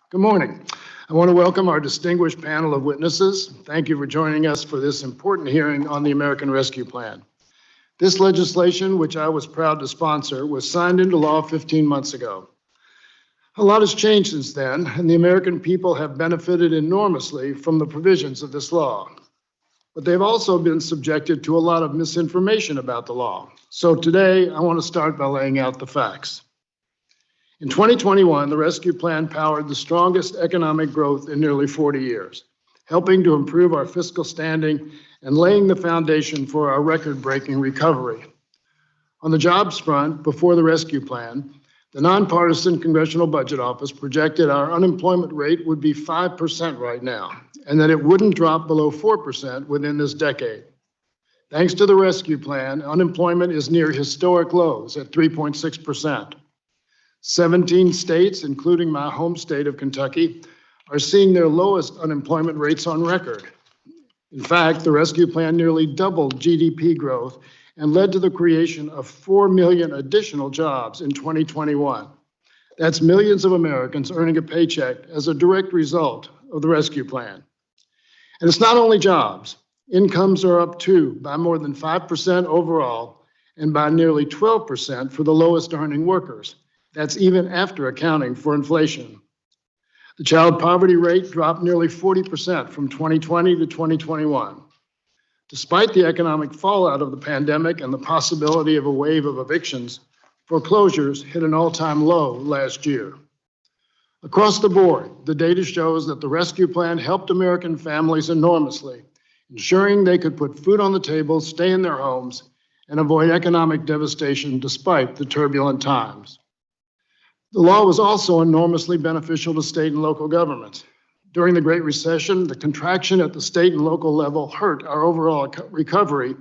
Good morning. I want to welcome our distinguished panel of witnesses. Thank you for joining us for this important hearing on the American Rescue Plan. This legislation, which I was proud to sponsor, was signed into law 15 months ago. A lot has changed since then, and the American people have benefited enormously from the provisions of this law. But they've also been subjected to a lot of misinformation about the law. So today, I want to start by laying out the facts. In 2021, the Rescue Plan powered the strongest economic growth in nearly 40 years, helping to improve our fiscal standing and laying the foundation for our record-breaking recovery. On the jobs front, before the Rescue Plan, the nonpartisan Congressional Budget Office projected our unemployment rate would be 5% right now, and that it wouldn't drop below 4% within this decade. Thanks to the Rescue Plan, unemployment is near historic lows at 3.6%. 17 states, including my home state of Kentucky, are seeing their lowest unemployment rates on record. In fact, the Rescue Plan nearly doubled GDP growth and led to the creation of 4 million additional jobs in 2021. That's millions of Americans earning a paycheck as a direct result of the Rescue Plan. And it's not only jobs. Incomes are up too, by more than 5% overall, and by nearly 12% for the lowest earning workers. That's even after accounting for inflation. The child poverty rate dropped nearly 40% from 2020 to 2021. Despite the economic fallout of the pandemic and the possibility of a wave of evictions, foreclosures hit an all-time low last year. Across the board, the data shows that the Rescue Plan helped American families enormously, ensuring they could put food on the table, stay in their homes, and avoid economic devastation despite the turbulent times. The law was also enormously beneficial to state and local governments. During the Great Recession, the contraction at the state and local level hurt our overall recovery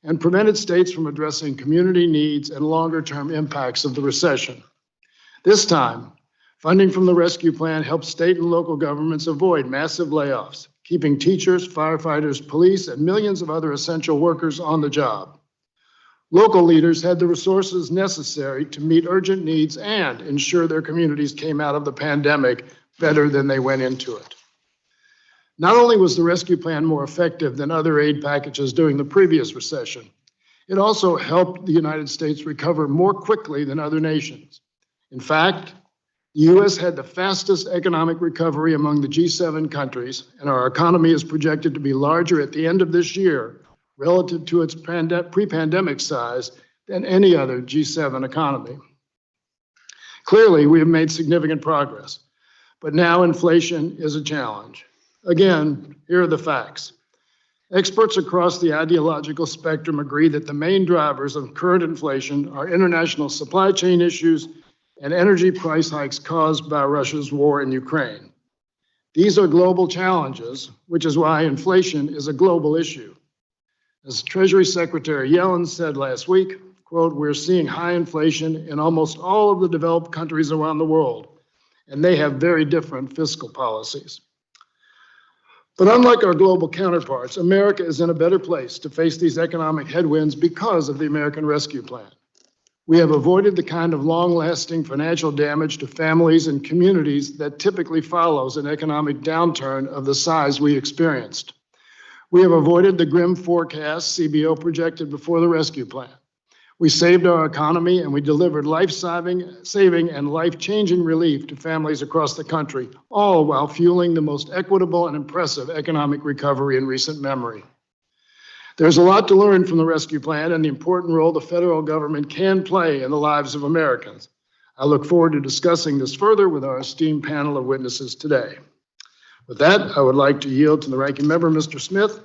and prevented states from addressing community needs and longer-term impacts of the recession. This time, funding from the Rescue Plan helped state and local governments avoid massive layoffs, keeping teachers, firefighters, police, and millions of other essential workers on the job. Local leaders had the resources necessary to meet urgent needs and ensure their communities came out of the pandemic better than they went into it. Not only was the Rescue Plan more effective than other aid packages during the previous recession, it also helped the United States recover more quickly than other nations. In fact, the U.S. had the fastest economic recovery among the G7 countries, and our economy is projected to be larger at the end of this year relative to its pre-pandemic size than any other G7 economy. Clearly, we have made significant progress, but now inflation is a challenge. Again, here are the facts. Experts across the ideological spectrum agree that the main drivers of current inflation are international supply chain issues and energy price hikes caused by Russia's war in Ukraine. These are global challenges, which is why inflation is a global issue. As Treasury Secretary Yellen said last week, quote, "We're seeing high inflation in almost all of the developed countries around the world, and they have very different fiscal policies." But unlike our global counterparts, America is in a better place to face these economic headwinds because of the American Rescue Plan. We have avoided the kind of long-lasting financial damage to families and communities that typically follows an economic downturn of the size we experienced. We have avoided the grim forecast CBO projected before the Rescue Plan. We saved our economy and we delivered life-saving and life-changing relief to families across the country, all while fueling the most equitable and impressive economic recovery in recent memory. There's a lot to learn from the Rescue Plan and the important role the federal government can play in the lives of Americans. I look forward to discussing this further with our esteemed panel of witnesses today. With that, I would like to yield to the ranking member, Mr. Smith,